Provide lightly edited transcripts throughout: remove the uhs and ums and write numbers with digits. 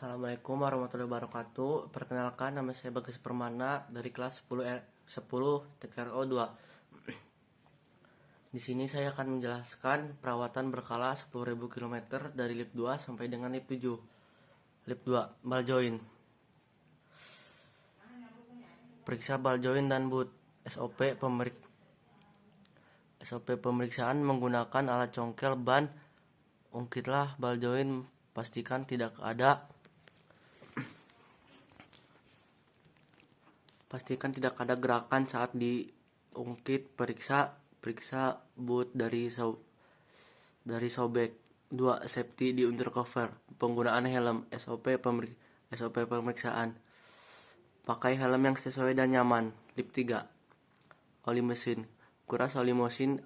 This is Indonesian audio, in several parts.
Assalamualaikum warahmatullahi wabarakatuh. Perkenalkan, nama saya Bagas Permana dari kelas 10 TKRO 2. Di sini saya akan menjelaskan perawatan berkala 10.000 km dari lip 2 sampai dengan lip 7. Lip 2, ball join. Periksa ball join dan boot. SOP pemeriksaan menggunakan alat congkel ban. Ungkitlah ball join, pastikan tidak ada gerakan saat diungkit. Periksa boot dari sobek. 2. Safety di undercover. Penggunaan helm. SOP pemeriksaan. Pakai helm yang sesuai dan nyaman. Lip 3. Oli mesin. Kuras oli mesin,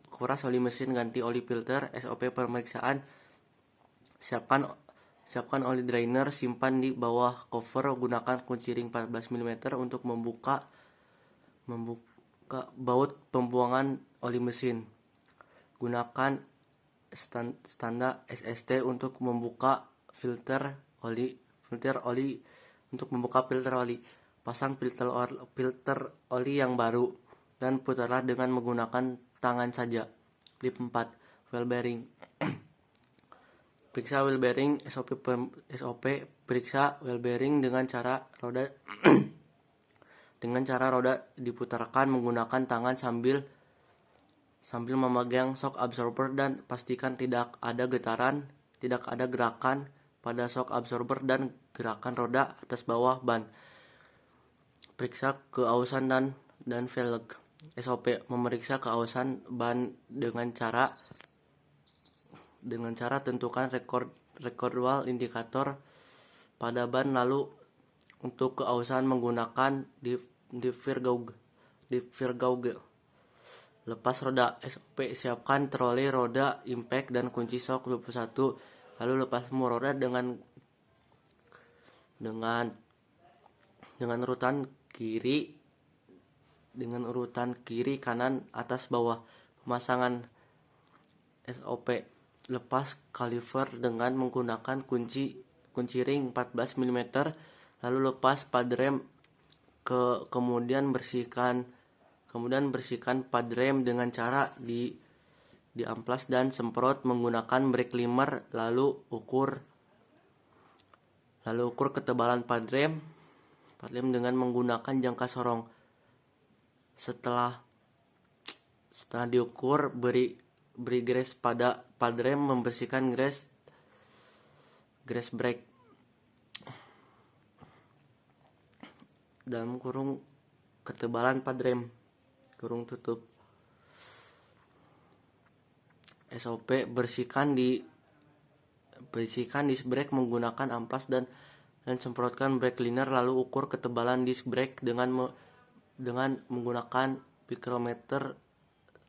ganti oli filter. SOP pemeriksaan. Siapkan oli drainer, simpan di bawah cover. Gunakan kunci ring 14 mm untuk membuka baut pembuangan oli mesin. Gunakan standar SST untuk membuka filter oli. Pasang filter oli yang baru dan putarlah dengan menggunakan tangan saja. Lip 4. Wheel bearing. Periksa wheel bearing. SOP periksa wheel bearing dengan cara roda diputarkan menggunakan tangan sambil memegang shock absorber, dan pastikan tidak ada gerakan pada shock absorber dan gerakan roda atas bawah ban. Periksa keausan dan velg. SOP memeriksa keausan ban dengan cara tentukan record indikator pada ban, lalu untuk keausan menggunakan differgauge. Lepas roda. SOP siapkan troli roda, impact dan kunci shock 21, lalu lepas semua roda dengan urutan kiri kanan atas bawah. Pemasangan. SOP lepas kaliper dengan menggunakan kunci ring 14 mm, lalu lepas pad rem. Kemudian bersihkan pad rem dengan cara diamplas dan semprot menggunakan brake cleaner, lalu ukur ketebalan pad rem dengan menggunakan jangka sorong. Setelah diukur, beri grease pada pad rem, membersihkan grease brake dalam kurung ketebalan pad rem kurung tutup. SOP bersihkan disc brake menggunakan amplas dan semprotkan brake cleaner, lalu ukur ketebalan disc brake dengan menggunakan micrometer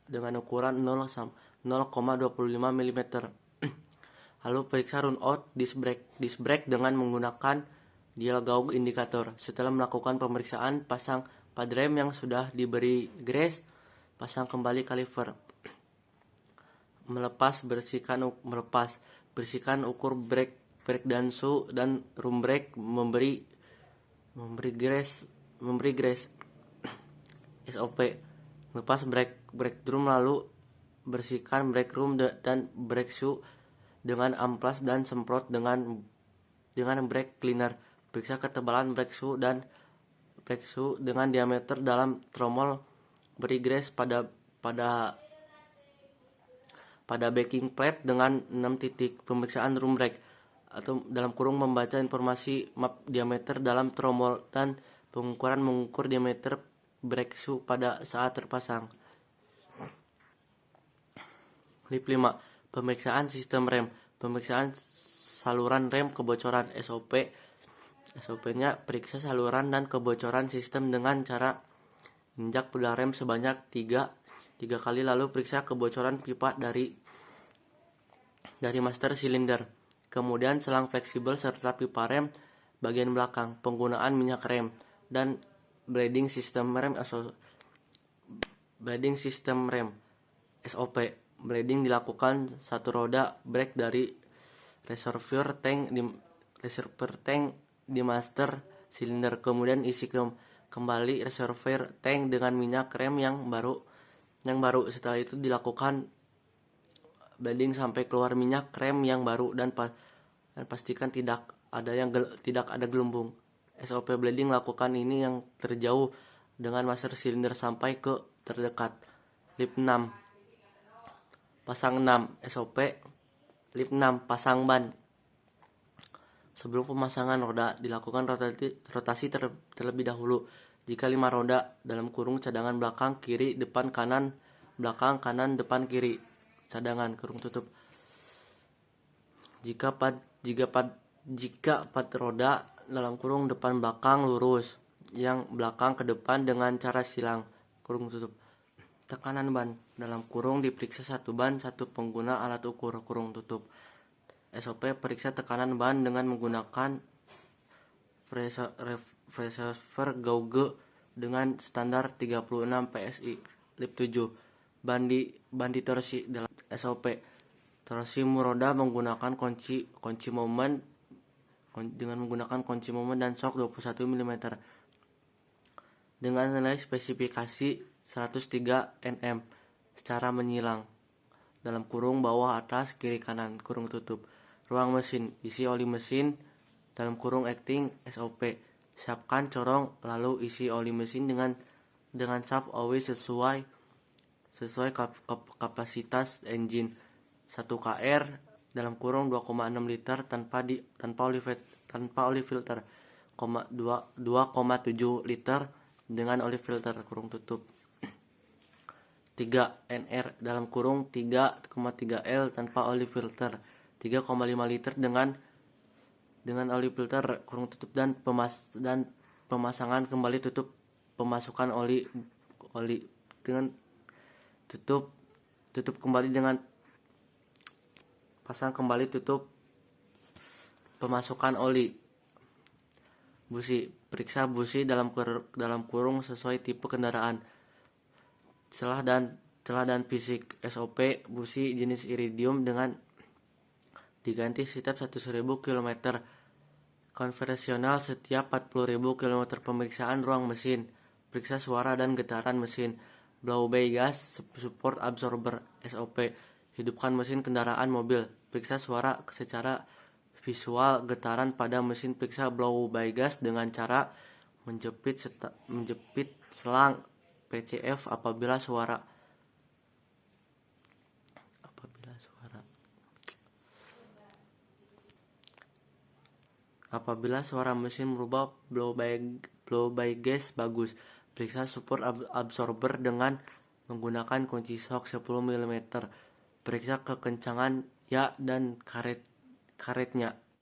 dengan ukuran 0,25 mm. Lalu periksa run out disc brake dengan menggunakan dial gauge indikator. Setelah melakukan pemeriksaan, pasang pad rem yang sudah diberi grease, pasang kembali kaliper. Bersihkan ukur brake dan shoe dan rum brake, memberi grease. SOP lepas brake drum, lalu bersihkan brake room dan brake shoe dengan amplas dan semprot dengan brake cleaner. Periksa ketebalan brake shoe dengan diameter dalam tromol. Beri grease pada backing plate dengan 6 titik. Pemeriksaan room brake atau dalam kurung membaca informasi map diameter dalam tromol dan mengukur diameter brake shoe pada saat terpasang. Lip 5. Pemeriksaan sistem rem. Pemeriksaan saluran rem kebocoran. SOP-nya periksa saluran dan kebocoran sistem dengan cara injak pedal rem sebanyak 3 kali, lalu periksa kebocoran pipa dari master silinder, kemudian selang fleksibel serta pipa rem bagian belakang. Penggunaan minyak rem dan bleeding system rem. SOP bleeding dilakukan satu roda brake dari reservoir tank reservoir tank di master silinder, kemudian isi kembali reservoir tank dengan minyak rem yang baru. Setelah itu dilakukan bleeding sampai keluar minyak rem yang baru dan pastikan tidak ada gelembung. SOP bleeding lakukan ini yang terjauh dengan master silinder sampai ke terdekat. Lip 6 pasang 6 SOP. Lip 6 pasang ban. Sebelum pemasangan roda dilakukan rotasi terlebih dahulu. Jika 5 roda dalam kurung cadangan belakang kiri depan kanan belakang kanan depan kiri cadangan kurung tutup. Jika 4 roda dalam kurung depan belakang lurus, yang belakang ke depan dengan cara silang kurung tutup. Tekanan ban dalam kurung diperiksa satu ban satu pengguna alat ukur kurung tutup. SOP periksa tekanan ban dengan menggunakan reservoir gauge dengan standar 36 PSI. Lip 7 ban ditorsi dalam SOP. Torsi roda menggunakan kunci momen dan shock 21 mm dengan nilai spesifikasi 103 Nm secara menyilang dalam kurung bawah atas kiri kanan kurung tutup. Ruang mesin isi oli mesin dalam kurung acting SOP. Siapkan corong lalu isi oli mesin dengan sap oli sesuai kapasitas engine 1 kr dalam kurung 2,6 liter tanpa oli filter, 2,7 liter dengan oli filter kurung tutup. 3 NR dalam kurung 3,3 L tanpa oli filter, 3,5 liter dengan oli filter kurung tutup dan pemasangan kembali tutup pemasukan oli dengan tutup kembali dengan pasang kembali tutup pemasukan oli. Busi periksa busi dalam kurung sesuai tipe kendaraan. Celah dan fisik SOP busi jenis iridium dengan diganti setiap 100.000 km konvensional setiap 40.000 km. Pemeriksaan ruang mesin, periksa suara dan getaran mesin. Blow by gas support absorber SOP hidupkan mesin kendaraan mobil, periksa suara secara visual getaran pada mesin. Periksa blow by gas dengan cara menjepit selang PCF apabila suara mesin berubah. Blow by gas bagus. Periksa support absorber dengan menggunakan kunci shock 10 mm. Periksa kekencangan dan karetnya.